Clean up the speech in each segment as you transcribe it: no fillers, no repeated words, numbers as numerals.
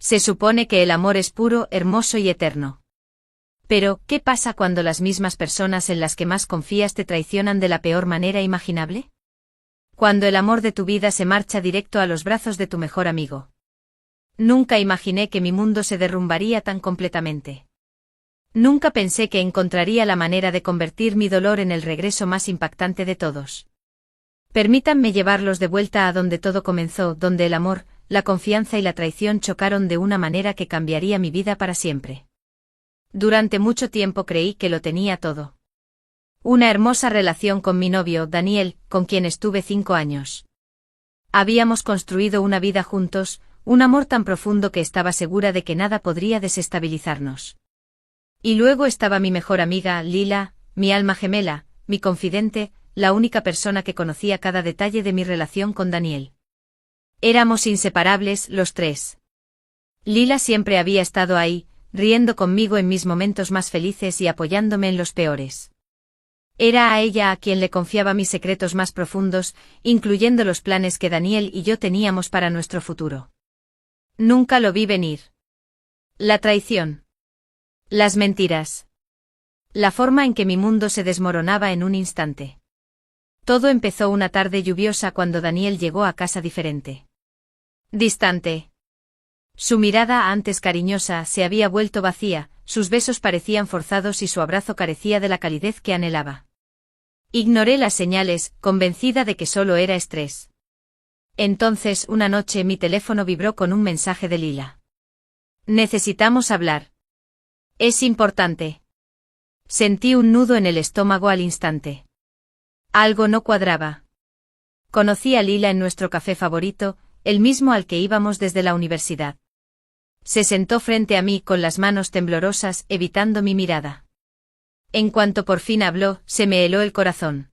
Se supone que el amor es puro, hermoso y eterno. Pero, ¿qué pasa cuando las mismas personas en las que más confías te traicionan de la peor manera imaginable? Cuando el amor de tu vida se marcha directo a los brazos de tu mejor amigo. Nunca imaginé que mi mundo se derrumbaría tan completamente. Nunca pensé que encontraría la manera de convertir mi dolor en el regreso más impactante de todos. Permítanme llevarlos de vuelta a donde todo comenzó, donde el amor, la confianza y la traición chocaron de una manera que cambiaría mi vida para siempre. Durante mucho tiempo creí que lo tenía todo. Una hermosa relación con mi novio, Daniel, con quien estuve 5 años. Habíamos construido una vida juntos, un amor tan profundo que estaba segura de que nada podría desestabilizarnos. Y luego estaba mi mejor amiga, Lila, mi alma gemela, mi confidente, la única persona que conocía cada detalle de mi relación con Daniel. Éramos inseparables, los tres. Lila siempre había estado ahí, riendo conmigo en mis momentos más felices y apoyándome en los peores. Era a ella a quien le confiaba mis secretos más profundos, incluyendo los planes que Daniel y yo teníamos para nuestro futuro. Nunca lo vi venir. La traición. Las mentiras. La forma en que mi mundo se desmoronaba en un instante. Todo empezó una tarde lluviosa cuando Daniel llegó a casa diferente. Distante. Su mirada, antes cariñosa, se había vuelto vacía, sus besos parecían forzados y su abrazo carecía de la calidez que anhelaba. Ignoré las señales, convencida de que solo era estrés. Entonces, una noche mi teléfono vibró con un mensaje de Lila. Necesitamos hablar. Es importante. Sentí un nudo en el estómago al instante. Algo no cuadraba. Conocí a Lila en nuestro café favorito, el mismo al que íbamos desde la universidad. Se sentó frente a mí con las manos temblorosas, evitando mi mirada. En cuanto por fin habló, se me heló el corazón.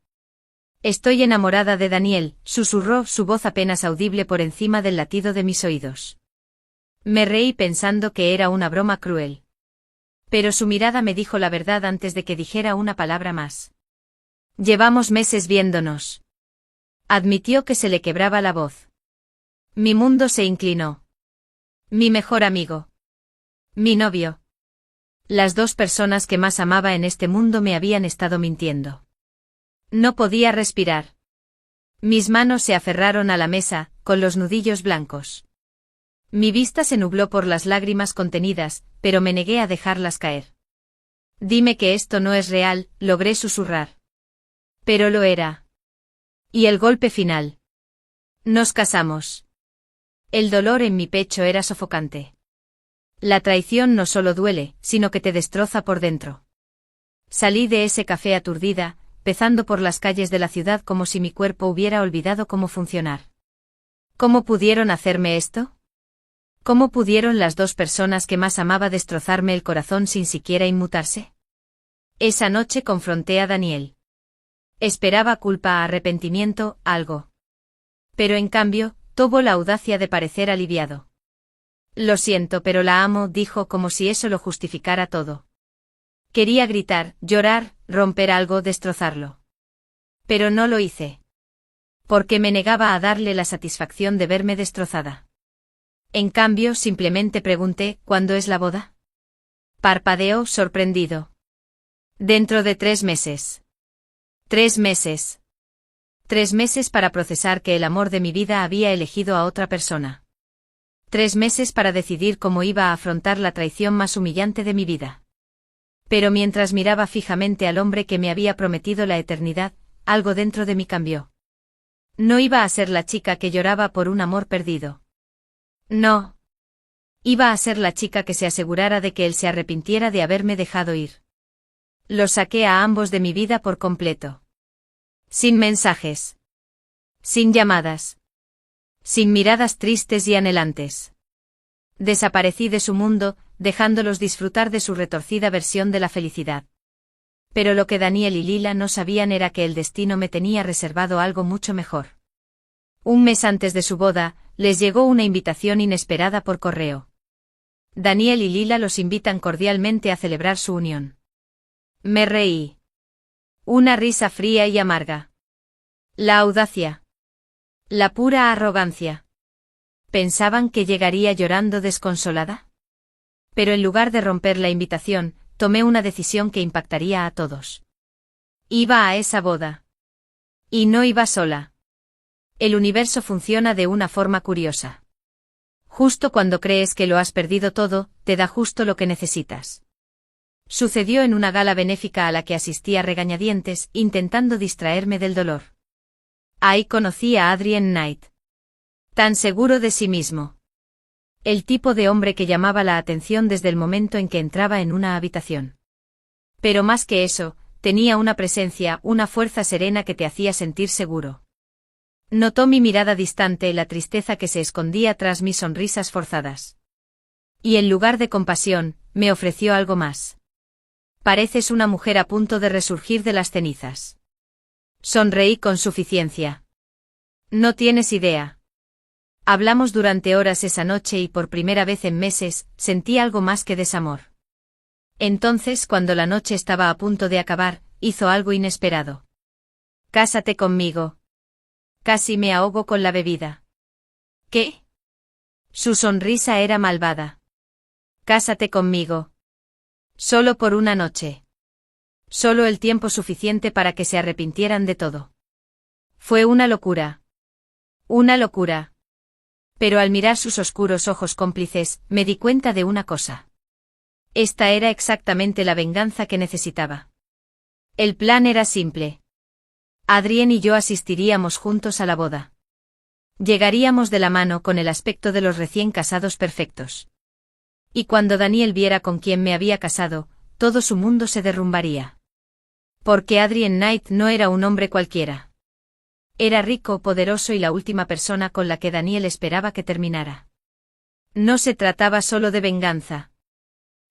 Estoy enamorada de Daniel, susurró, su voz apenas audible por encima del latido de mis oídos. Me reí pensando que era una broma cruel. Pero su mirada me dijo la verdad antes de que dijera una palabra más. Llevamos meses viéndonos. Admitió que se le quebraba la voz. Mi mundo se inclinó. Mi mejor amigo. Mi novio. Las dos personas que más amaba en este mundo me habían estado mintiendo. No podía respirar. Mis manos se aferraron a la mesa, con los nudillos blancos. Mi vista se nubló por las lágrimas contenidas, pero me negué a dejarlas caer. Dime que esto no es real, logré susurrar. Pero lo era. Y el golpe final. Nos casamos. El dolor en mi pecho era sofocante. La traición no solo duele, sino que te destroza por dentro. Salí de ese café aturdida, pezando por las calles de la ciudad como si mi cuerpo hubiera olvidado cómo funcionar. ¿Cómo pudieron hacerme esto? ¿Cómo pudieron las dos personas que más amaba destrozarme el corazón sin siquiera inmutarse? Esa noche confronté a Daniel. Esperaba culpa, arrepentimiento, algo. Pero en cambio, tuvo la audacia de parecer aliviado. Lo siento, pero la amo, dijo como si eso lo justificara todo. Quería gritar, llorar, romper algo, destrozarlo. Pero no lo hice. Porque me negaba a darle la satisfacción de verme destrozada. En cambio, simplemente pregunté, ¿cuándo es la boda? Parpadeó, sorprendido. Dentro de 3 meses. 3 meses. 3 meses para procesar que el amor de mi vida había elegido a otra persona. 3 meses para decidir cómo iba a afrontar la traición más humillante de mi vida. Pero mientras miraba fijamente al hombre que me había prometido la eternidad, algo dentro de mí cambió. No iba a ser la chica que lloraba por un amor perdido. No. Iba a ser la chica que se asegurara de que él se arrepintiera de haberme dejado ir. Los saqué a ambos de mi vida por completo. Sin mensajes. Sin llamadas. Sin miradas tristes y anhelantes. Desaparecí de su mundo, dejándolos disfrutar de su retorcida versión de la felicidad. Pero lo que Daniel y Lila no sabían era que el destino me tenía reservado algo mucho mejor. Un mes antes de su boda, les llegó una invitación inesperada por correo. Daniel y Lila los invitan cordialmente a celebrar su unión. Me reí. Una risa fría y amarga. La audacia. La pura arrogancia. ¿Pensaban que llegaría llorando desconsolada? Pero en lugar de romper la invitación, tomé una decisión que impactaría a todos. Iba a esa boda. Y no iba sola. El universo funciona de una forma curiosa. Justo cuando crees que lo has perdido todo, te da justo lo que necesitas. Sucedió en una gala benéfica a la que asistí a regañadientes, intentando distraerme del dolor. Ahí conocí a Adrian Knight. Tan seguro de sí mismo. El tipo de hombre que llamaba la atención desde el momento en que entraba en una habitación. Pero más que eso, tenía una presencia, una fuerza serena que te hacía sentir seguro. Notó mi mirada distante y la tristeza que se escondía tras mis sonrisas forzadas. Y en lugar de compasión, me ofreció algo más. Pareces una mujer a punto de resurgir de las cenizas. Sonreí con suficiencia. No tienes idea. Hablamos durante horas esa noche y por primera vez en meses, sentí algo más que desamor. Entonces, cuando la noche estaba a punto de acabar, hizo algo inesperado. Cásate conmigo. Casi me ahogo con la bebida. ¿Qué? Su sonrisa era malvada. Cásate conmigo. Solo por una noche. Solo el tiempo suficiente para que se arrepintieran de todo. Fue una locura. Una locura. Pero al mirar sus oscuros ojos cómplices, me di cuenta de una cosa. Esta era exactamente la venganza que necesitaba. El plan era simple. Adrien y yo asistiríamos juntos a la boda. Llegaríamos de la mano con el aspecto de los recién casados perfectos. Y cuando Daniel viera con quién me había casado, todo su mundo se derrumbaría. Porque Adrian Knight no era un hombre cualquiera. Era rico, poderoso y la última persona con la que Daniel esperaba que terminara. No se trataba solo de venganza.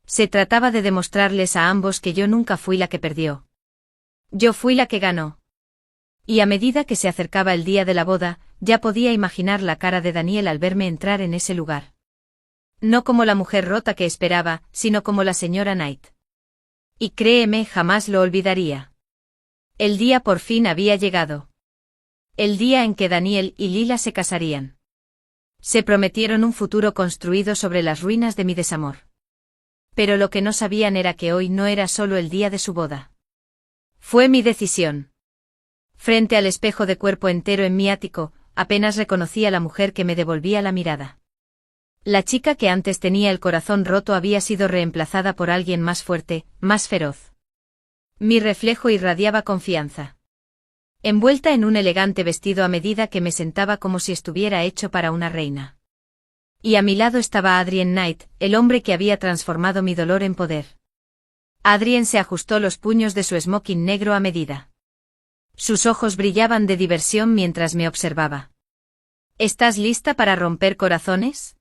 Se trataba de demostrarles a ambos que yo nunca fui la que perdió. Yo fui la que ganó. Y a medida que se acercaba el día de la boda, ya podía imaginar la cara de Daniel al verme entrar en ese lugar. No como la mujer rota que esperaba, sino como la señora Knight. Y créeme, jamás lo olvidaría. El día por fin había llegado. El día en que Daniel y Lila se casarían. Se prometieron un futuro construido sobre las ruinas de mi desamor. Pero lo que no sabían era que hoy no era solo el día de su boda. Fue mi decisión. Frente al espejo de cuerpo entero en mi ático, apenas reconocí a la mujer que me devolvía la mirada. La chica que antes tenía el corazón roto había sido reemplazada por alguien más fuerte, más feroz. Mi reflejo irradiaba confianza. Envuelta en un elegante vestido a medida que me sentaba como si estuviera hecho para una reina. Y a mi lado estaba Adrian Knight, el hombre que había transformado mi dolor en poder. Adrien se ajustó los puños de su smoking negro a medida. Sus ojos brillaban de diversión mientras me observaba. ¿Estás lista para romper corazones?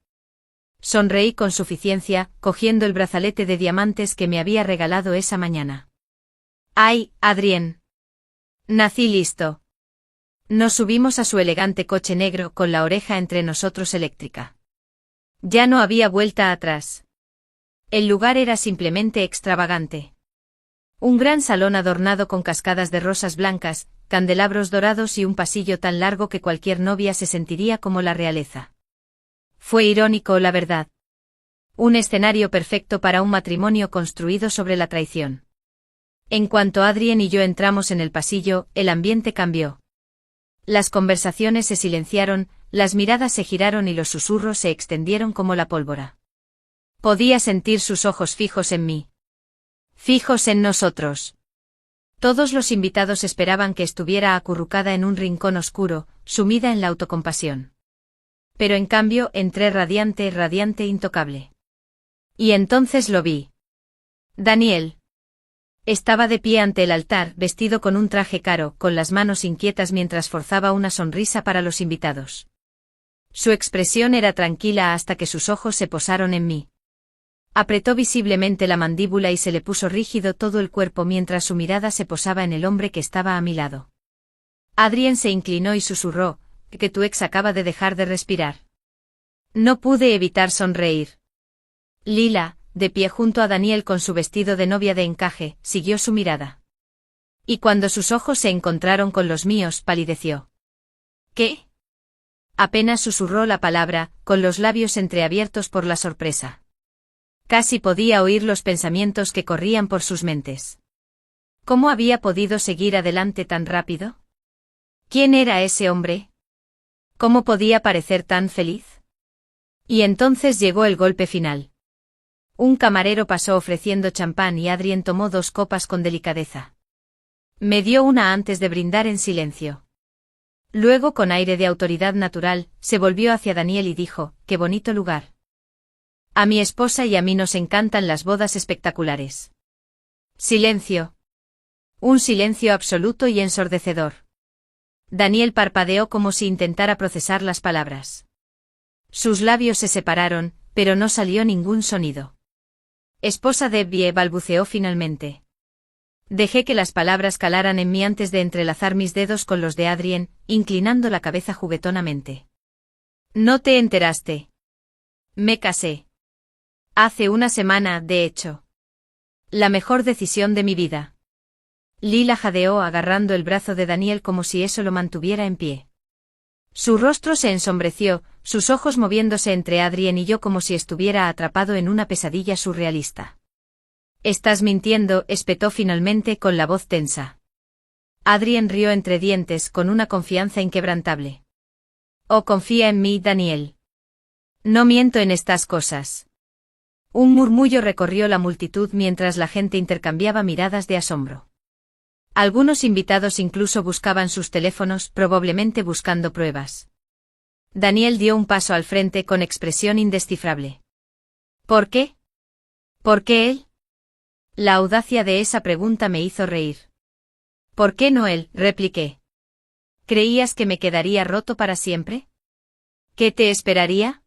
Sonreí con suficiencia, cogiendo el brazalete de diamantes que me había regalado esa mañana. ¡Ay, Adrien! Nací listo. Nos subimos a su elegante coche negro con la oreja entre nosotros eléctrica. Ya no había vuelta atrás. El lugar era simplemente extravagante. Un gran salón adornado con cascadas de rosas blancas, candelabros dorados y un pasillo tan largo que cualquier novia se sentiría como la realeza. Fue irónico, la verdad. Un escenario perfecto para un matrimonio construido sobre la traición. En cuanto Adrien y yo entramos en el pasillo, el ambiente cambió. Las conversaciones se silenciaron, las miradas se giraron y los susurros se extendieron como la pólvora. Podía sentir sus ojos fijos en mí. Fijos en nosotros. Todos los invitados esperaban que estuviera acurrucada en un rincón oscuro, sumida en la autocompasión. Pero en cambio entré radiante, radiante, intocable. Y entonces lo vi. Daniel. Estaba de pie ante el altar, vestido con un traje caro, con las manos inquietas mientras forzaba una sonrisa para los invitados. Su expresión era tranquila hasta que sus ojos se posaron en mí. Apretó visiblemente la mandíbula y se le puso rígido todo el cuerpo mientras su mirada se posaba en el hombre que estaba a mi lado. Adrien se inclinó y susurró, que tu ex acaba de dejar de respirar. No pude evitar sonreír. Lila, de pie junto a Daniel con su vestido de novia de encaje, siguió su mirada. Y cuando sus ojos se encontraron con los míos, palideció. ¿Qué? Apenas susurró la palabra, con los labios entreabiertos por la sorpresa. Casi podía oír los pensamientos que corrían por sus mentes. ¿Cómo había podido seguir adelante tan rápido? ¿Quién era ese hombre? ¿Cómo podía parecer tan feliz? Y entonces llegó el golpe final. Un camarero pasó ofreciendo champán y Adrien tomó 2 copas con delicadeza. Me dio una antes de brindar en silencio. Luego, con aire de autoridad natural, se volvió hacia Daniel y dijo: «Qué bonito lugar. A mi esposa y a mí nos encantan las bodas espectaculares». Silencio. Un silencio absoluto y ensordecedor. Daniel parpadeó como si intentara procesar las palabras. Sus labios se separaron, pero no salió ningún sonido. «Esposa Debbie», balbuceó finalmente. Dejé que las palabras calaran en mí antes de entrelazar mis dedos con los de Adrien, inclinando la cabeza juguetonamente. «¿No te enteraste? Me casé. Hace una semana, de hecho. La mejor decisión de mi vida». Lila jadeó agarrando el brazo de Daniel como si eso lo mantuviera en pie. Su rostro se ensombreció, sus ojos moviéndose entre Adrien y yo como si estuviera atrapado en una pesadilla surrealista. «Estás mintiendo», espetó finalmente con la voz tensa. Adrien rió entre dientes con una confianza inquebrantable. «Oh, confía en mí, Daniel. No miento en estas cosas». Un murmullo recorrió la multitud mientras la gente intercambiaba miradas de asombro. Algunos invitados incluso buscaban sus teléfonos, probablemente buscando pruebas. Daniel dio un paso al frente con expresión indescifrable. «¿Por qué? ¿Por qué él?». La audacia de esa pregunta me hizo reír. «¿Por qué no él?», repliqué. «¿Creías que me quedaría roto para siempre? ¿Qué te esperaría?».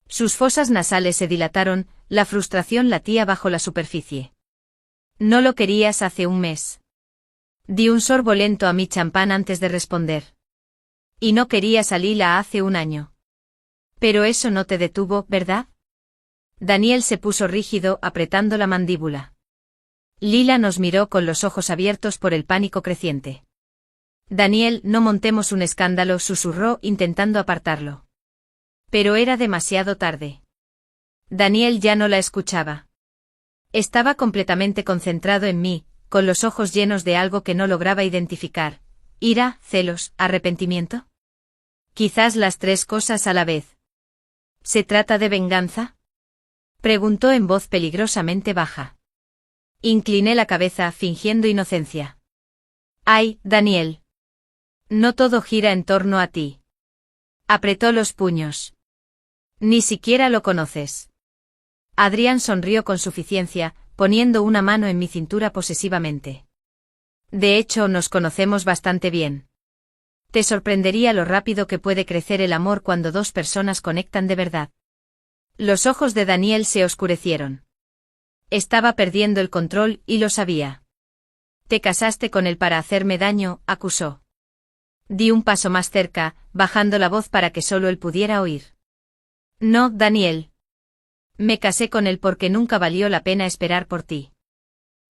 Sus fosas nasales se dilataron, la frustración latía bajo la superficie. «No lo querías hace un mes». Di un sorbo lento a mi champán antes de responder. «Y no querías a Lila hace un año». «Pero eso no te detuvo, ¿verdad?». Daniel se puso rígido, apretando la mandíbula. Lila nos miró con los ojos abiertos por el pánico creciente. «Daniel, no montemos un escándalo», susurró, intentando apartarlo. Pero era demasiado tarde. Daniel ya no la escuchaba. Estaba completamente concentrado en mí, con los ojos llenos de algo que no lograba identificar. ¿Ira, celos, arrepentimiento? Quizás las 3 cosas a la vez. ¿Se trata de venganza?, preguntó en voz peligrosamente baja. Incliné la cabeza, fingiendo inocencia. «Ay, Daniel. No todo gira en torno a ti». Apretó los puños. «Ni siquiera lo conoces». Adrián sonrió con suficiencia, poniendo una mano en mi cintura posesivamente. «De hecho, nos conocemos bastante bien. Te sorprendería lo rápido que puede crecer el amor cuando 2 personas conectan de verdad». Los ojos de Daniel se oscurecieron. Estaba perdiendo el control y lo sabía. «Te casaste con él para hacerme daño», acusó. Di un paso más cerca, bajando la voz para que solo él pudiera oír. «No, Daniel. Me casé con él porque nunca valió la pena esperar por ti».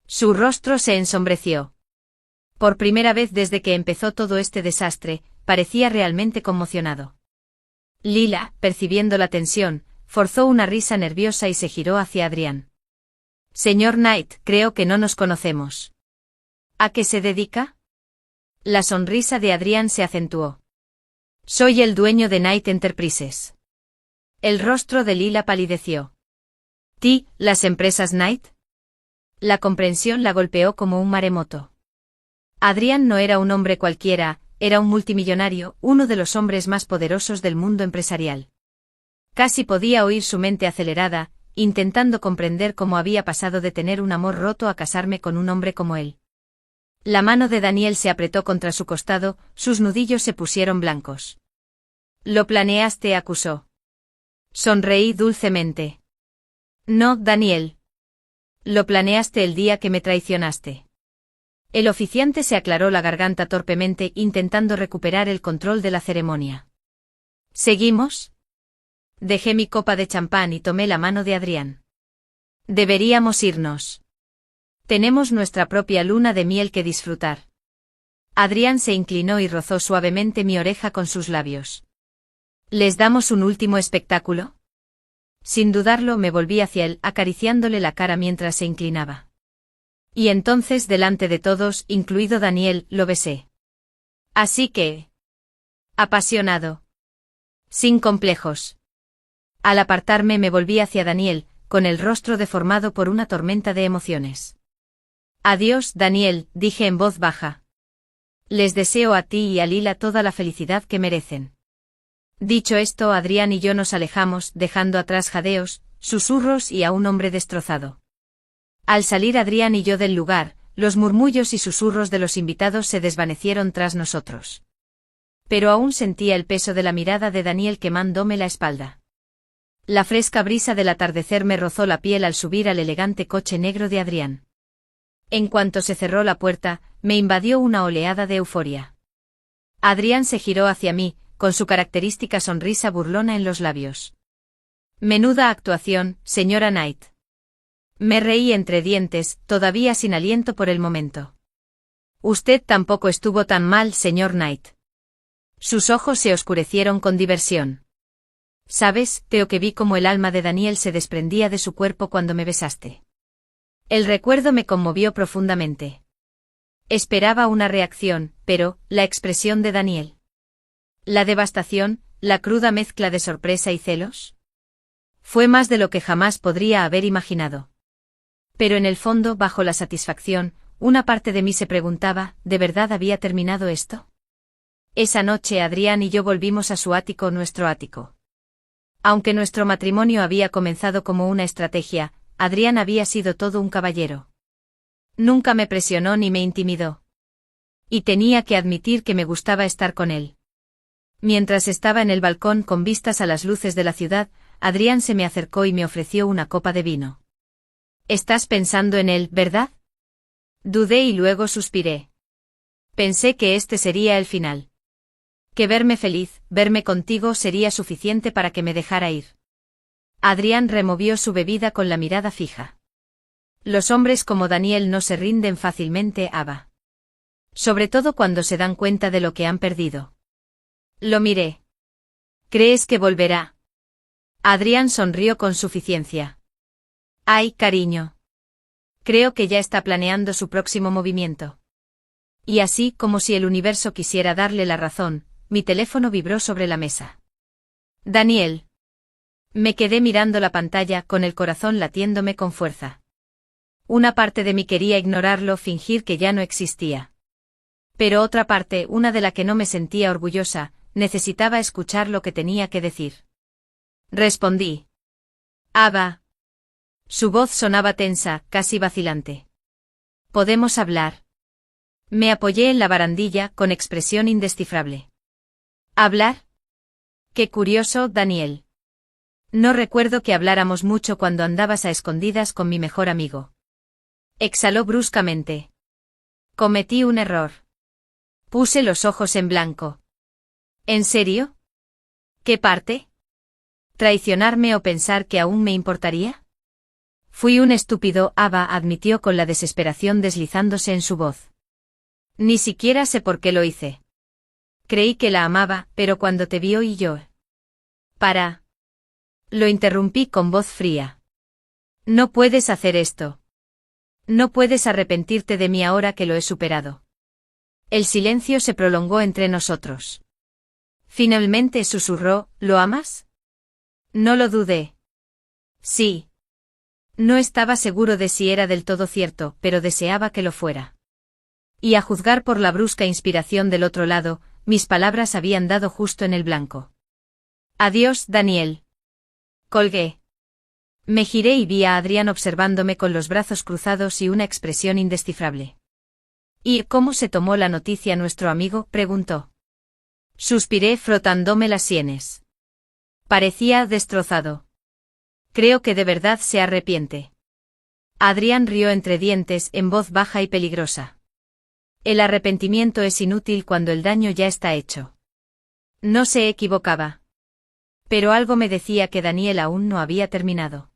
Su rostro se ensombreció. Por primera vez desde que empezó todo este desastre, parecía realmente conmocionado. Lila, percibiendo la tensión, forzó una risa nerviosa y se giró hacia Adrián. «Señor Knight, creo que no nos conocemos». «¿A qué se dedica?». La sonrisa de Adrián se acentuó. «Soy el dueño de Knight Enterprises». El rostro de Lila palideció. «¿Ti, las empresas Knight?». La comprensión la golpeó como un maremoto. Adrián no era un hombre cualquiera, era un multimillonario, uno de los hombres más poderosos del mundo empresarial. Casi podía oír su mente acelerada, intentando comprender cómo había pasado de tener un amor roto a casarme con un hombre como él. La mano de Daniel se apretó contra su costado, sus nudillos se pusieron blancos. «Lo planeaste», acusó. Sonreí dulcemente. «No, Daniel. Lo planeaste el día que me traicionaste». El oficiante se aclaró la garganta torpemente, intentando recuperar el control de la ceremonia. «¿Seguimos?». Dejé mi copa de champán y tomé la mano de Adrián. «Deberíamos irnos. Tenemos nuestra propia luna de miel que disfrutar». Adrián se inclinó y rozó suavemente mi oreja con sus labios. ¿Les damos un último espectáculo? Sin dudarlo me volví hacia él, acariciándole la cara mientras se inclinaba. Y entonces delante de todos, incluido Daniel, lo besé. Así que... apasionado. Sin complejos. Al apartarme me volví hacia Daniel, con el rostro deformado por una tormenta de emociones. Adiós, Daniel, dije en voz baja. Les deseo a ti y a Lila toda la felicidad que merecen. Dicho esto, Adrián y yo nos alejamos, dejando atrás jadeos, susurros y a un hombre destrozado. Al salir Adrián y yo del lugar, los murmullos y susurros de los invitados se desvanecieron tras nosotros. Pero aún sentía el peso de la mirada de Daniel quemándome la espalda. La fresca brisa del atardecer me rozó la piel al subir al elegante coche negro de Adrián. En cuanto se cerró la puerta, me invadió una oleada de euforia. Adrián se giró hacia mí, con su característica sonrisa burlona en los labios. Menuda actuación, señora Knight. Me reí entre dientes, todavía sin aliento por el momento. Usted tampoco estuvo tan mal, señor Knight. Sus ojos se oscurecieron con diversión. ¿Sabes? Creo que vi cómo el alma de Daniel se desprendía de su cuerpo cuando me besaste. El recuerdo me conmovió profundamente. Esperaba una reacción, pero, la expresión de Daniel. La devastación, la cruda mezcla de sorpresa y celos. Fue más de lo que jamás podría haber imaginado. Pero en el fondo, bajo la satisfacción, una parte de mí se preguntaba, ¿de verdad había terminado esto? Esa noche Adrián y yo volvimos a su ático, nuestro ático. Aunque nuestro matrimonio había comenzado como una estrategia, Adrián había sido todo un caballero. Nunca me presionó ni me intimidó. Y tenía que admitir que me gustaba estar con él. Mientras estaba en el balcón con vistas a las luces de la ciudad, Adrián se me acercó y me ofreció una copa de vino. ¿Estás pensando en él, verdad? Dudé y luego suspiré. Pensé que este sería el final. Que verme feliz, verme contigo sería suficiente para que me dejara ir. Adrián removió su bebida con la mirada fija. Los hombres como Daniel no se rinden fácilmente, Ava. Sobre todo cuando se dan cuenta de lo que han perdido. Lo miré. ¿Crees que volverá? Adrián sonrió con suficiencia. Ay, cariño. Creo que ya está planeando su próximo movimiento. Y así, como si el universo quisiera darle la razón, mi teléfono vibró sobre la mesa. Daniel. Me quedé mirando la pantalla con el corazón latiéndome con fuerza. Una parte de mí quería ignorarlo, fingir que ya no existía. Pero otra parte, una de la que no me sentía orgullosa, necesitaba escuchar lo que tenía que decir. Respondí. Ava. Su voz sonaba tensa, casi vacilante. ¿Podemos hablar? Me apoyé en la barandilla con expresión indescifrable. ¿Hablar? Qué curioso, Daniel. No recuerdo que habláramos mucho cuando andabas a escondidas con mi mejor amigo. Exhaló bruscamente. Cometí un error. Puse los ojos en blanco. ¿En serio? ¿Qué parte? ¿Traicionarme o pensar que aún me importaría? Fui un estúpido, Ava admitió con la desesperación deslizándose en su voz. Ni siquiera sé por qué lo hice. Creí que la amaba, pero cuando te vio y yo... Para. Lo interrumpí con voz fría. No puedes hacer esto. No puedes arrepentirte de mí ahora que lo he superado. El silencio se prolongó entre nosotros. Finalmente susurró, ¿lo amas? No lo dudé. Sí. No estaba seguro de si era del todo cierto, pero deseaba que lo fuera. Y a juzgar por la brusca inspiración del otro lado, mis palabras habían dado justo en el blanco. Adiós, Daniel. Colgué. Me giré y vi a Adrián observándome con los brazos cruzados y una expresión indescifrable. ¿Y cómo se tomó la noticia nuestro amigo?, preguntó. Suspiré frotándome las sienes. Parecía destrozado. Creo que de verdad se arrepiente. Adrián rió entre dientes en voz baja y peligrosa. El arrepentimiento es inútil cuando el daño ya está hecho. No se equivocaba. Pero algo me decía que Daniel aún no había terminado.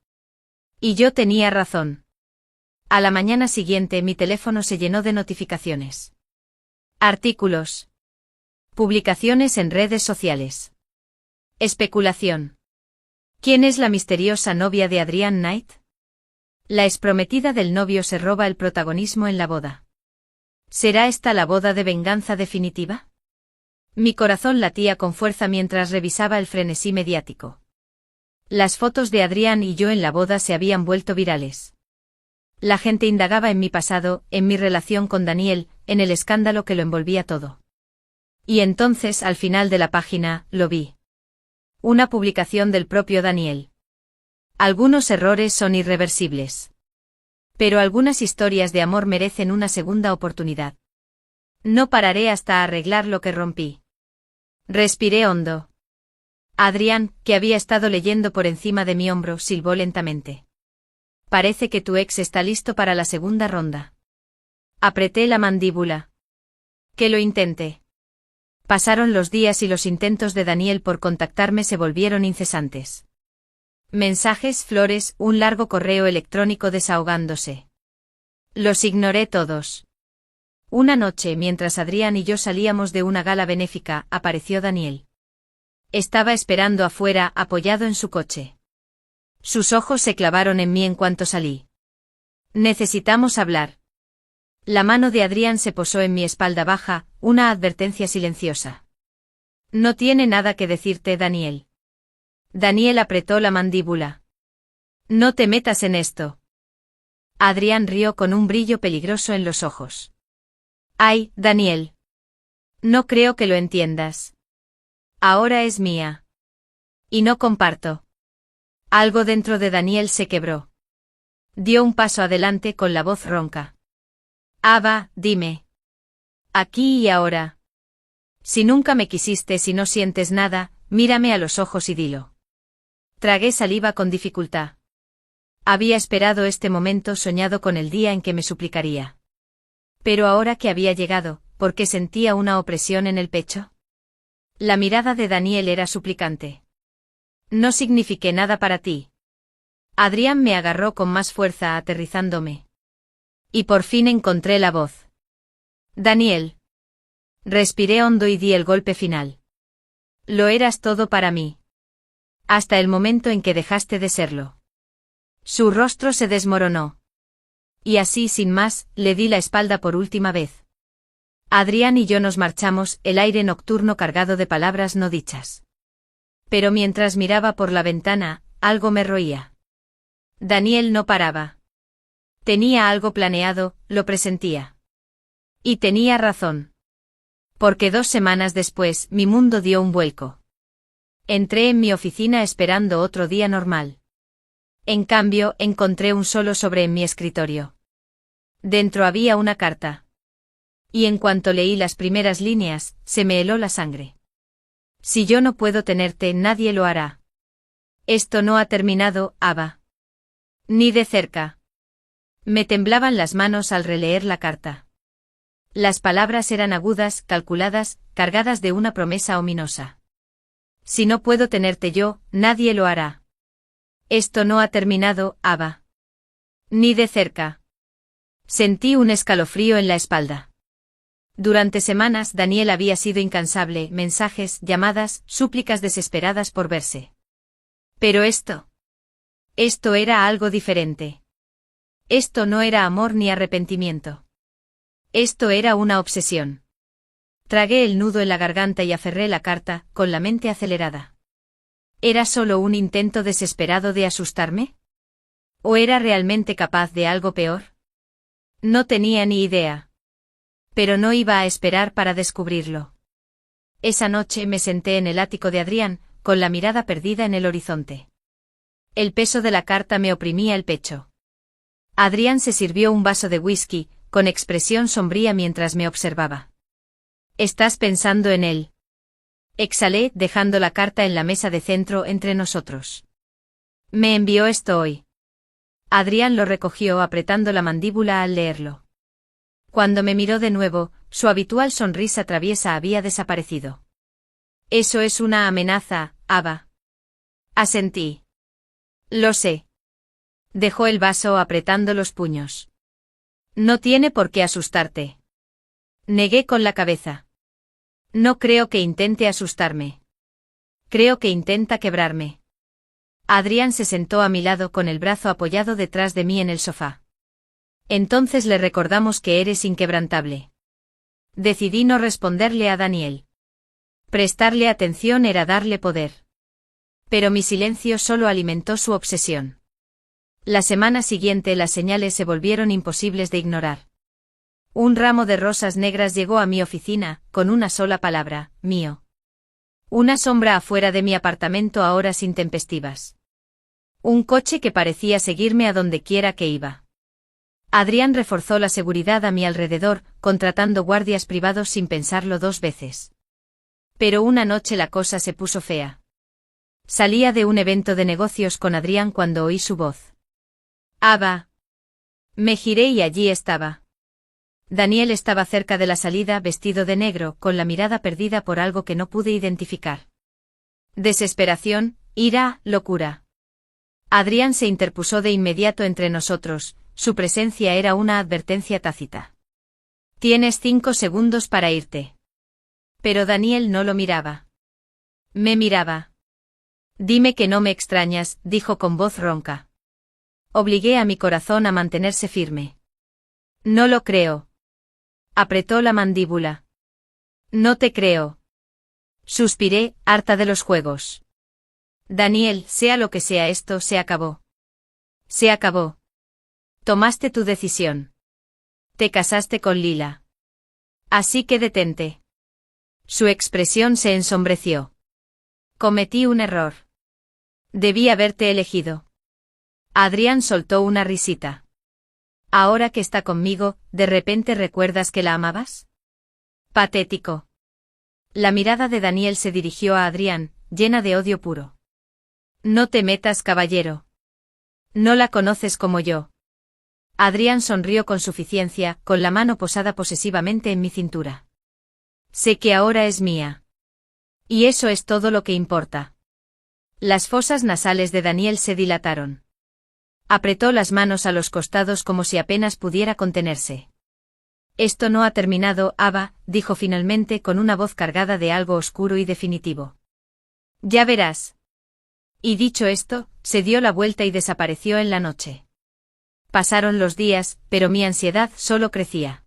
Y yo tenía razón. A la mañana siguiente mi teléfono se llenó de notificaciones. Artículos. Publicaciones en redes sociales. Especulación. ¿Quién es la misteriosa novia de Adrian Knight? La exprometida del novio se roba el protagonismo en la boda. ¿Será esta la boda de venganza definitiva? Mi corazón latía con fuerza mientras revisaba el frenesí mediático. Las fotos de Adrian y yo en la boda se habían vuelto virales. La gente indagaba en mi pasado, en mi relación con Daniel, en el escándalo que lo envolvía todo. Y entonces, al final de la página, lo vi. Una publicación del propio Daniel. Algunos errores son irreversibles. Pero algunas historias de amor merecen una segunda oportunidad. No pararé hasta arreglar lo que rompí. Respiré hondo. Adrián, que había estado leyendo por encima de mi hombro, silbó lentamente. Parece que tu ex está listo para la segunda ronda. Apreté la mandíbula. Que lo intente. Pasaron los días y los intentos de Daniel por contactarme se volvieron incesantes. Mensajes, flores, un largo correo electrónico desahogándose. Los ignoré todos. Una noche, mientras Adrián y yo salíamos de una gala benéfica, apareció Daniel. Estaba esperando afuera, apoyado en su coche. Sus ojos se clavaron en mí en cuanto salí. Necesitamos hablar. La mano de Adrián se posó en mi espalda baja, una advertencia silenciosa. No tiene nada que decirte, Daniel. Daniel apretó la mandíbula. No te metas en esto. Adrián rió con un brillo peligroso en los ojos. Ay, Daniel. No creo que lo entiendas. Ahora es mía. Y no comparto. Algo dentro de Daniel se quebró. Dio un paso adelante con la voz ronca. Ava, dime. Aquí y ahora. Si nunca me quisiste, si no sientes nada, mírame a los ojos y dilo. Tragué saliva con dificultad. Había esperado este momento, soñado con el día en que me suplicaría. Pero ahora que había llegado, ¿por qué sentía una opresión en el pecho? La mirada de Daniel era suplicante. No signifiqué nada para ti. Adrián me agarró con más fuerza, aterrizándome. Y por fin encontré la voz. Daniel. Respiré hondo y di el golpe final. Lo eras todo para mí. Hasta el momento en que dejaste de serlo. Su rostro se desmoronó. Y así, sin más, le di la espalda por última vez. Adrián y yo nos marchamos, el aire nocturno cargado de palabras no dichas. Pero mientras miraba por la ventana, algo me roía. Daniel no paraba. Tenía algo planeado, lo presentía. Y tenía razón. Porque 2 semanas después, mi mundo dio un vuelco. Entré en mi oficina esperando otro día normal. En cambio, encontré un solo sobre en mi escritorio. Dentro había una carta. Y en cuanto leí las primeras líneas, se me heló la sangre. Si yo no puedo tenerte, nadie lo hará. Esto no ha terminado, Ava. Ni de cerca. Me temblaban las manos al releer la carta. Las palabras eran agudas, calculadas, cargadas de una promesa ominosa. Si no puedo tenerte yo, nadie lo hará. Esto no ha terminado, Ava. Ni de cerca. Sentí un escalofrío en la espalda. Durante semanas Daniel había sido incansable, mensajes, llamadas, súplicas desesperadas por verse. Pero esto era algo diferente. Esto no era amor ni arrepentimiento. Esto era una obsesión. Tragué el nudo en la garganta y aferré la carta, con la mente acelerada. ¿Era solo un intento desesperado de asustarme? ¿O era realmente capaz de algo peor? No tenía ni idea. Pero no iba a esperar para descubrirlo. Esa noche me senté en el ático de Adrián, con la mirada perdida en el horizonte. El peso de la carta me oprimía el pecho. Adrián se sirvió un vaso de whisky, con expresión sombría mientras me observaba. ¿Estás pensando en él? Exhalé, dejando la carta en la mesa de centro entre nosotros. Me envió esto hoy. Adrián lo recogió apretando la mandíbula al leerlo. Cuando me miró de nuevo, su habitual sonrisa traviesa había desaparecido. Eso es una amenaza, Ava. Asentí. Lo sé. Dejó el vaso apretando los puños. No tiene por qué asustarte. Negué con la cabeza. No creo que intente asustarme. Creo que intenta quebrarme. Adrián se sentó a mi lado con el brazo apoyado detrás de mí en el sofá. Entonces le recordamos que eres inquebrantable. Decidí no responderle a Daniel. Prestarle atención era darle poder. Pero mi silencio solo alimentó su obsesión. La semana siguiente las señales se volvieron imposibles de ignorar. Un ramo de rosas negras llegó a mi oficina, con una sola palabra, mío. Una sombra afuera de mi apartamento a horas intempestivas. Un coche que parecía seguirme a donde quiera que iba. Adrián reforzó la seguridad a mi alrededor, contratando guardias privados sin pensarlo 2 veces. Pero una noche la cosa se puso fea. Salía de un evento de negocios con Adrián cuando oí su voz. «Ava». Me giré y allí estaba. Daniel estaba cerca de la salida vestido de negro, con la mirada perdida por algo que no pude identificar. Desesperación, ira, locura. Adrián se interpuso de inmediato entre nosotros, su presencia era una advertencia tácita. «Tienes 5 segundos para irte». Pero Daniel no lo miraba. Me miraba. «Dime que no me extrañas», dijo con voz ronca. Obligué a mi corazón a mantenerse firme. «No lo creo». Apretó la mandíbula. «No te creo». Suspiré, harta de los juegos. «Daniel, sea lo que sea esto, se acabó. Se acabó. Tomaste tu decisión. Te casaste con Lila. Así que detente». Su expresión se ensombreció. «Cometí un error. Debí haberte elegido». Adrián soltó una risita. «Ahora que está conmigo, ¿de repente recuerdas que la amabas?» Patético. La mirada de Daniel se dirigió a Adrián, llena de odio puro. «No te metas, caballero. No la conoces como yo». Adrián sonrió con suficiencia, con la mano posada posesivamente en mi cintura. «Sé que ahora es mía. Y eso es todo lo que importa». Las fosas nasales de Daniel se dilataron. Apretó las manos a los costados como si apenas pudiera contenerse. «Esto no ha terminado, Ava», dijo finalmente con una voz cargada de algo oscuro y definitivo. «Ya verás». Y dicho esto, se dio la vuelta y desapareció en la noche. Pasaron los días, pero mi ansiedad solo crecía.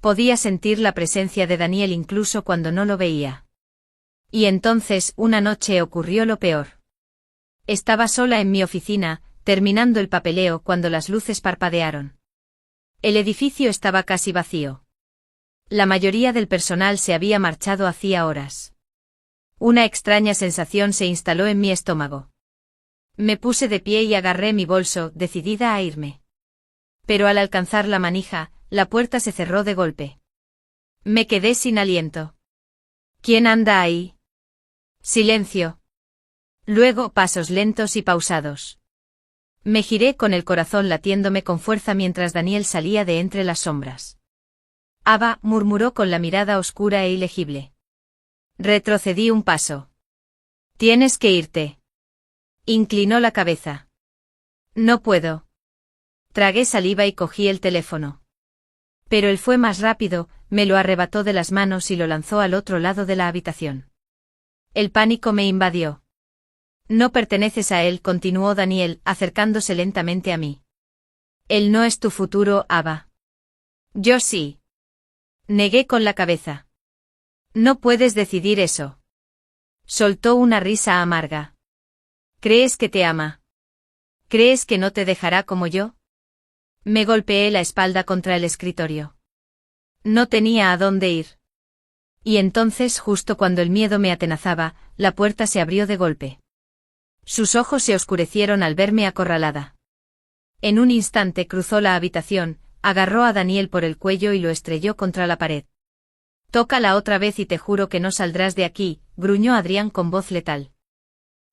Podía sentir la presencia de Daniel incluso cuando no lo veía. Y entonces, una noche ocurrió lo peor. Estaba sola en mi oficina, terminando el papeleo cuando las luces parpadearon. El edificio estaba casi vacío. La mayoría del personal se había marchado hacía horas. Una extraña sensación se instaló en mi estómago. Me puse de pie y agarré mi bolso, decidida a irme. Pero al alcanzar la manija, la puerta se cerró de golpe. Me quedé sin aliento. «¿Quién anda ahí?» Silencio. Luego pasos lentos y pausados. Me giré con el corazón latiéndome con fuerza mientras Daniel salía de entre las sombras. «Ava», murmuró con la mirada oscura e ilegible. Retrocedí un paso. «Tienes que irte». Inclinó la cabeza. «No puedo». Tragué saliva y cogí el teléfono. Pero él fue más rápido, me lo arrebató de las manos y lo lanzó al otro lado de la habitación. El pánico me invadió. «No perteneces a él», continuó Daniel, acercándose lentamente a mí. «Él no es tu futuro, Ava». «Yo sí». Negué con la cabeza. «No puedes decidir eso». Soltó una risa amarga. «¿Crees que te ama? ¿Crees que no te dejará como yo?» Me golpeé la espalda contra el escritorio. No tenía a dónde ir. Y entonces, justo cuando el miedo me atenazaba, la puerta se abrió de golpe. Sus ojos se oscurecieron al verme acorralada. En un instante cruzó la habitación, agarró a Daniel por el cuello y lo estrelló contra la pared. «Tócala otra vez y te juro que no saldrás de aquí», gruñó Adrián con voz letal.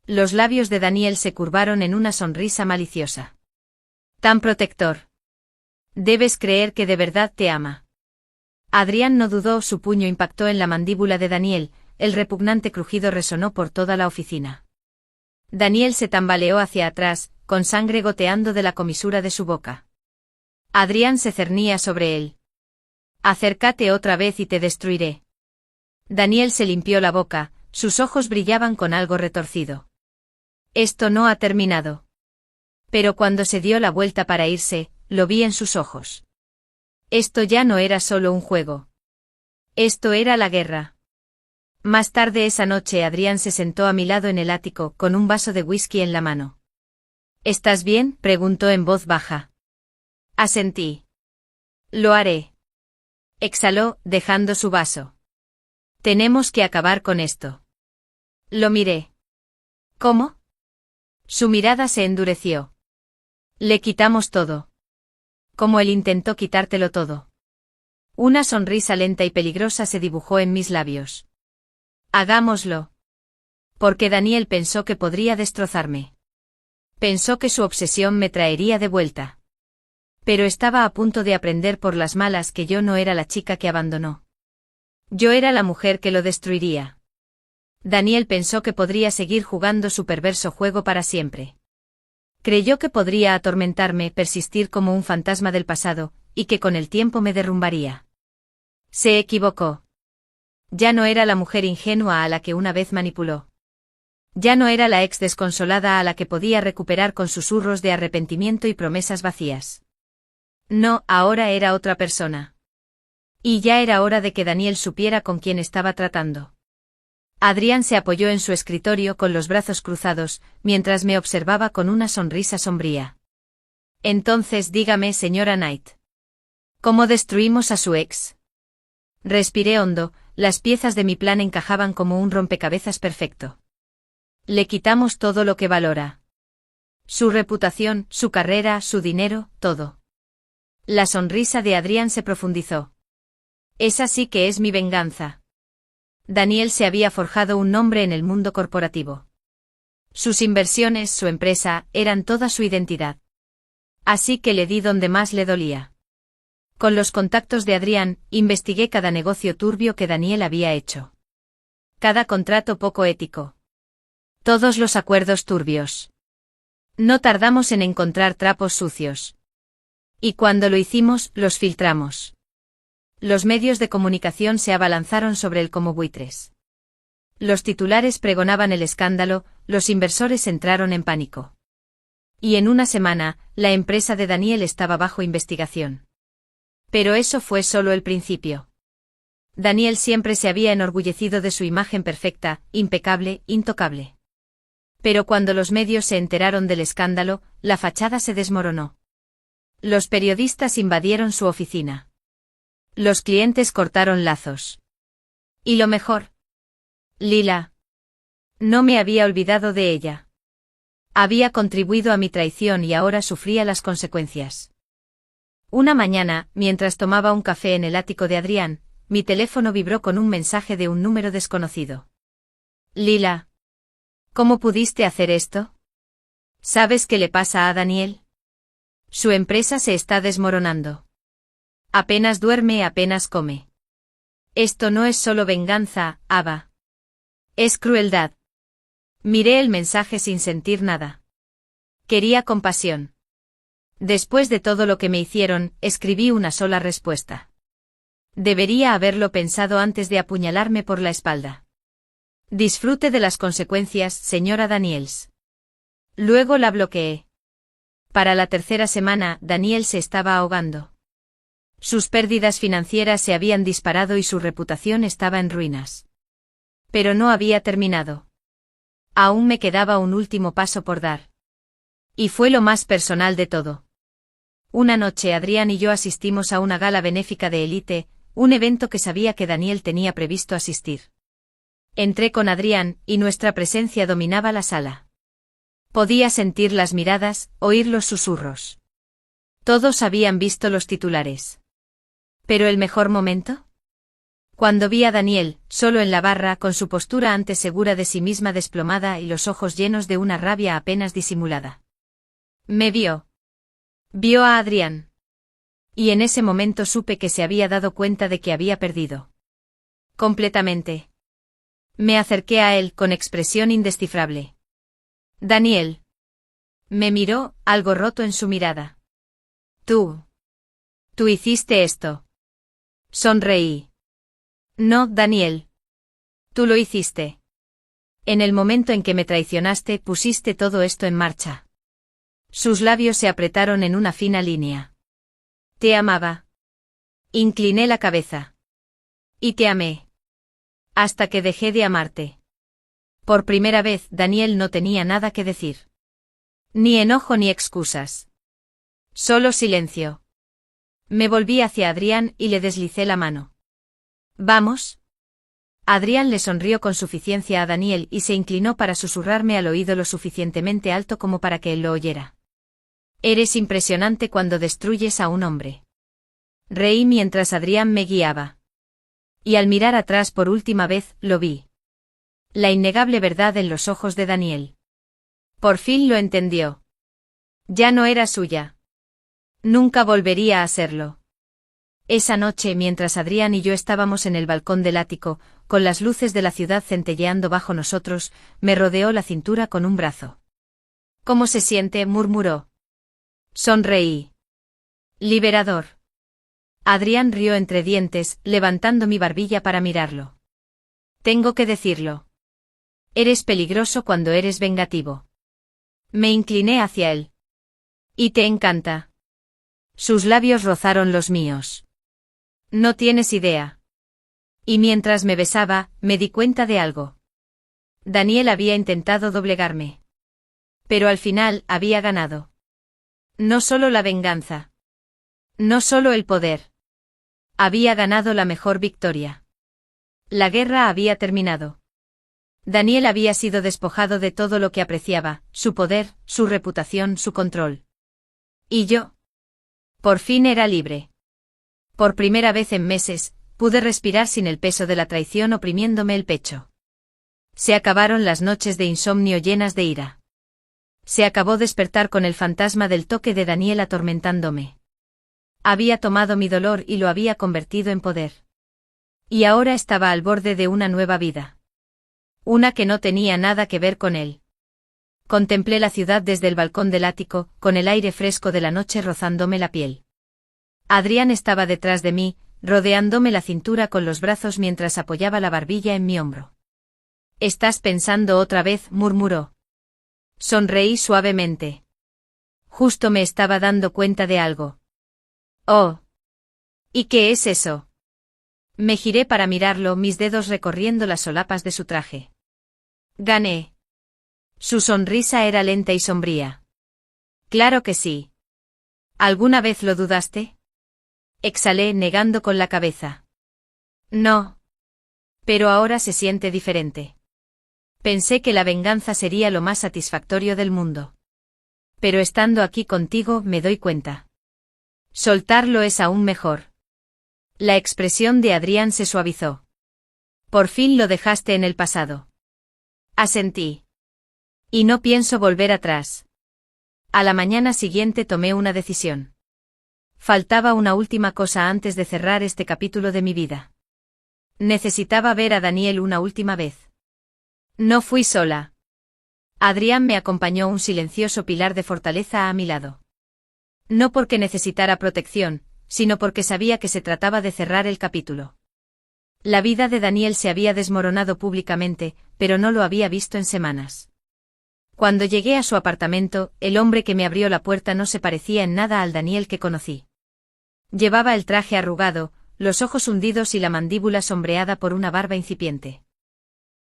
Los labios de Daniel se curvaron en una sonrisa maliciosa. «Tan protector. Debes creer que de verdad te ama». Adrián no dudó, su puño impactó en la mandíbula de Daniel, el repugnante crujido resonó por toda la oficina. Daniel se tambaleó hacia atrás, con sangre goteando de la comisura de su boca. Adrián se cernía sobre él. «Acércate otra vez y te destruiré». Daniel se limpió la boca, sus ojos brillaban con algo retorcido. Esto no ha terminado. Pero cuando se dio la vuelta para irse, lo vi en sus ojos. Esto ya no era solo un juego. Esto era la guerra. Más tarde esa noche Adrián se sentó a mi lado en el ático, con un vaso de whisky en la mano. ¿Estás bien?, preguntó en voz baja. Asentí. Lo haré. Exhaló, dejando su vaso. Tenemos que acabar con esto. Lo miré. ¿Cómo? Su mirada se endureció. Le quitamos todo. Como él intentó quitártelo todo. Una sonrisa lenta y peligrosa se dibujó en mis labios. Hagámoslo. Porque Daniel pensó que podría destrozarme. Pensó que su obsesión me traería de vuelta. Pero estaba a punto de aprender por las malas que yo no era la chica que abandonó. Yo era la mujer que lo destruiría. Daniel pensó que podría seguir jugando su perverso juego para siempre. Creyó que podría atormentarme, persistir como un fantasma del pasado, y que con el tiempo me derrumbaría. Se equivocó. Ya no era la mujer ingenua a la que una vez manipuló. Ya no era la ex desconsolada a la que podía recuperar con susurros de arrepentimiento y promesas vacías. No, ahora era otra persona. Y ya era hora de que Daniel supiera con quién estaba tratando. Adrián se apoyó en su escritorio con los brazos cruzados, mientras me observaba con una sonrisa sombría. Entonces dígame, señora Knight. ¿Cómo destruimos a su ex? Respiré hondo, las piezas de mi plan encajaban como un rompecabezas perfecto. Le quitamos todo lo que valora. Su reputación, su carrera, su dinero, todo. La sonrisa de Adrián se profundizó. Esa sí que es mi venganza. Daniel se había forjado un nombre en el mundo corporativo. Sus inversiones, su empresa, eran toda su identidad. Así que le di donde más le dolía. Con los contactos de Adrián, investigué cada negocio turbio que Daniel había hecho. Cada contrato poco ético. Todos los acuerdos turbios. No tardamos en encontrar trapos sucios. Y cuando lo hicimos, los filtramos. Los medios de comunicación se abalanzaron sobre él como buitres. Los titulares pregonaban el escándalo, los inversores entraron en pánico. Y en una semana, la empresa de Daniel estaba bajo investigación. Pero eso fue solo el principio. Daniel siempre se había enorgullecido de su imagen perfecta, impecable, intocable. Pero cuando los medios se enteraron del escándalo, la fachada se desmoronó. Los periodistas invadieron su oficina. Los clientes cortaron lazos. Y lo mejor. Lila. No me había olvidado de ella. Había contribuido a mi traición y ahora sufría las consecuencias. Una mañana, mientras tomaba un café en el ático de Adrián, mi teléfono vibró con un mensaje de un número desconocido. Lila. ¿Cómo pudiste hacer esto? ¿Sabes qué le pasa a Daniel? Su empresa se está desmoronando. Apenas duerme, apenas come. Esto no es solo venganza, Ava. Es crueldad. Miré el mensaje sin sentir nada. Quería compasión. Después de todo lo que me hicieron, escribí una sola respuesta. Debería haberlo pensado antes de apuñalarme por la espalda. Disfrute de las consecuencias, señora Daniels. Luego la bloqueé. Para la tercera semana, Daniel se estaba ahogando. Sus pérdidas financieras se habían disparado y su reputación estaba en ruinas. Pero no había terminado. Aún me quedaba un último paso por dar. Y fue lo más personal de todo. Una noche Adrián y yo asistimos a una gala benéfica de élite, un evento que sabía que Daniel tenía previsto asistir. Entré con Adrián, y nuestra presencia dominaba la sala. Podía sentir las miradas, oír los susurros. Todos habían visto los titulares. ¿Pero el mejor momento? Cuando vi a Daniel, solo en la barra, con su postura antes segura de sí misma desplomada y los ojos llenos de una rabia apenas disimulada. Me vio. Vio a Adrián. Y en ese momento supe que se había dado cuenta de que había perdido. Completamente. Me acerqué a él con expresión indescifrable. Daniel. Me miró, algo roto en su mirada. Tú. Tú hiciste esto. Sonreí. No, Daniel. Tú lo hiciste. En el momento en que me traicionaste, pusiste todo esto en marcha. Sus labios se apretaron en una fina línea. Te amaba. Incliné la cabeza. Y te amé. Hasta que dejé de amarte. Por primera vez, Daniel no tenía nada que decir. Ni enojo ni excusas. Solo silencio. Me volví hacia Adrián y le deslicé la mano. ¿Vamos? Adrián le sonrió con suficiencia a Daniel y se inclinó para susurrarme al oído lo suficientemente alto como para que él lo oyera. Eres impresionante cuando destruyes a un hombre. Reí mientras Adrián me guiaba. Y al mirar atrás por última vez, lo vi. La innegable verdad en los ojos de Daniel. Por fin lo entendió. Ya no era suya. Nunca volvería a serlo. Esa noche, mientras Adrián y yo estábamos en el balcón del ático, con las luces de la ciudad centelleando bajo nosotros, me rodeó la cintura con un brazo. ¿Cómo se siente?, murmuró. Sonreí. Liberador. Adrián rió entre dientes, levantando mi barbilla para mirarlo. Tengo que decirlo. Eres peligroso cuando eres vengativo. Me incliné hacia él. ¿Y te encanta? Sus labios rozaron los míos. No tienes idea. Y mientras me besaba, me di cuenta de algo. Daniel había intentado doblegarme. Pero al final había ganado. No solo la venganza. No solo el poder. Había ganado la mejor victoria. La guerra había terminado. Daniel había sido despojado de todo lo que apreciaba, su poder, su reputación, su control. ¿Y yo? Por fin era libre. Por primera vez en meses, pude respirar sin el peso de la traición oprimiéndome el pecho. Se acabaron las noches de insomnio llenas de ira. Se acabó despertar con el fantasma del toque de Daniel atormentándome. Había tomado mi dolor y lo había convertido en poder. Y ahora estaba al borde de una nueva vida. Una que no tenía nada que ver con él. Contemplé la ciudad desde el balcón del ático, con el aire fresco de la noche rozándome la piel. Adrián estaba detrás de mí, rodeándome la cintura con los brazos mientras apoyaba la barbilla en mi hombro. «¿Estás pensando otra vez?», murmuró. Sonreí suavemente. Justo me estaba dando cuenta de algo. «Oh. ¿Y qué es eso?». Me giré para mirarlo, mis dedos recorriendo las solapas de su traje. «Gané». Su sonrisa era lenta y sombría. «Claro que sí». «¿Alguna vez lo dudaste?». Exhalé negando con la cabeza. «No. Pero ahora se siente diferente». Pensé que la venganza sería lo más satisfactorio del mundo. Pero estando aquí contigo me doy cuenta. Soltarlo es aún mejor. La expresión de Adrián se suavizó. Por fin lo dejaste en el pasado. Asentí. Y no pienso volver atrás. A la mañana siguiente tomé una decisión. Faltaba una última cosa antes de cerrar este capítulo de mi vida. Necesitaba ver a Daniel una última vez. No fui sola. Adrián me acompañó, un silencioso pilar de fortaleza a mi lado. No porque necesitara protección, sino porque sabía que se trataba de cerrar el capítulo. La vida de Daniel se había desmoronado públicamente, pero no lo había visto en semanas. Cuando llegué a su apartamento, el hombre que me abrió la puerta no se parecía en nada al Daniel que conocí. Llevaba el traje arrugado, los ojos hundidos y la mandíbula sombreada por una barba incipiente.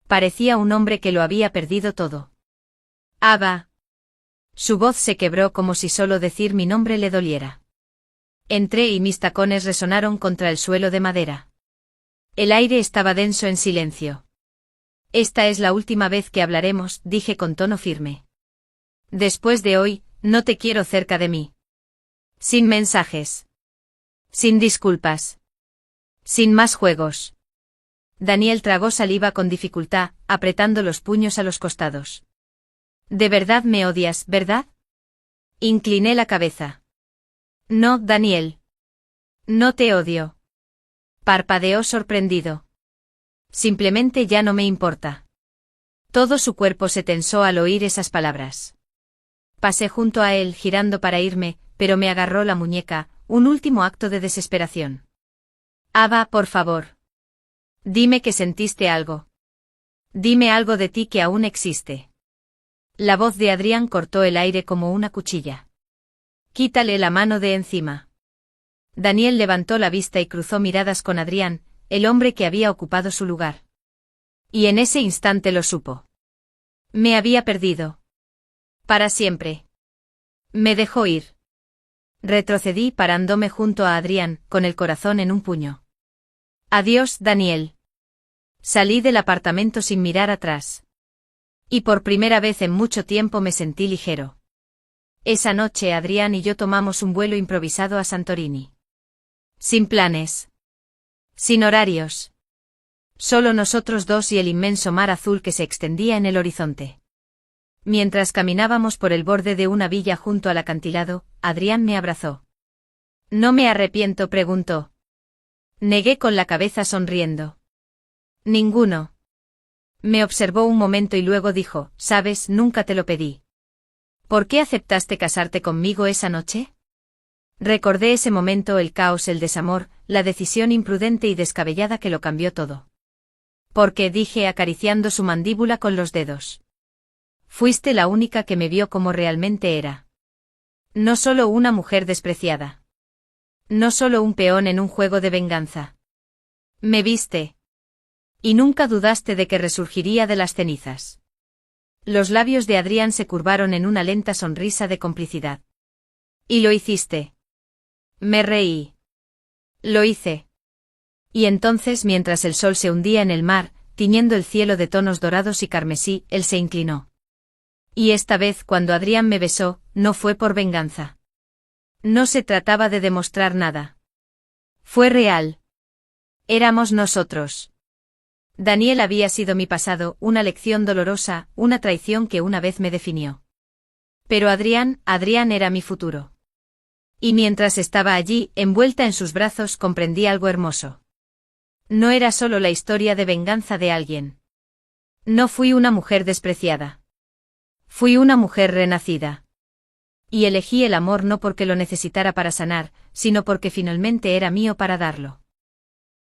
Parecía un hombre que lo había perdido todo. «Ava». Su voz se quebró como si solo decir mi nombre le doliera. Entré y mis tacones resonaron contra el suelo de madera. El aire estaba denso en silencio. «Esta es la última vez que hablaremos», dije con tono firme. «Después de hoy, no te quiero cerca de mí. Sin mensajes. Sin disculpas. Sin más juegos». Daniel tragó saliva con dificultad, apretando los puños a los costados. «¿De verdad me odias, verdad?». Incliné la cabeza. «No, Daniel. No te odio». Parpadeó sorprendido. «Simplemente ya no me importa». Todo su cuerpo se tensó al oír esas palabras. Pasé junto a él girando para irme, pero me agarró la muñeca, un último acto de desesperación. «Ava, por favor. Dime que sentiste algo». Dime algo de ti que aún existe. La voz de Adrián cortó el aire como una cuchilla. Quítale la mano de encima. Daniel levantó la vista y cruzó miradas con Adrián, el hombre que había ocupado su lugar. Y en ese instante lo supo. Me había perdido. Para siempre. Me dejó ir. Retrocedí parándome junto a Adrián, con el corazón en un puño. Adiós, Daniel. Salí del apartamento sin mirar atrás. Y por primera vez en mucho tiempo me sentí ligero. Esa noche Adrián y yo tomamos un vuelo improvisado a Santorini. Sin planes. Sin horarios. Solo nosotros dos y el inmenso mar azul que se extendía en el horizonte. Mientras caminábamos por el borde de una villa junto al acantilado, Adrián me abrazó. ¿No me arrepiento?, preguntó. Negué con la cabeza sonriendo. Ninguno. Me observó un momento y luego dijo, ¿sabes? Nunca te lo pedí. ¿Por qué aceptaste casarte conmigo esa noche? Recordé ese momento, el caos, el desamor, la decisión imprudente y descabellada que lo cambió todo. Porque, dije acariciando su mandíbula con los dedos. Fuiste la única que me vio como realmente era. No solo una mujer despreciada. No solo un peón en un juego de venganza. Me viste. Y nunca dudaste de que resurgiría de las cenizas. Los labios de Adrián se curvaron en una lenta sonrisa de complicidad. Y lo hiciste. Me reí. Lo hice. Y entonces, mientras el sol se hundía en el mar, tiñendo el cielo de tonos dorados y carmesí, él se inclinó. Y esta vez, cuando Adrián me besó, no fue por venganza. No se trataba de demostrar nada. Fue real. Éramos nosotros. Daniel había sido mi pasado, una lección dolorosa, una traición que una vez me definió. Pero Adrián era mi futuro. Y mientras estaba allí, envuelta en sus brazos, comprendí algo hermoso. No era solo la historia de venganza de alguien. No fui una mujer despreciada. Fui una mujer renacida. Y elegí el amor no porque lo necesitara para sanar, sino porque finalmente era mío para darlo.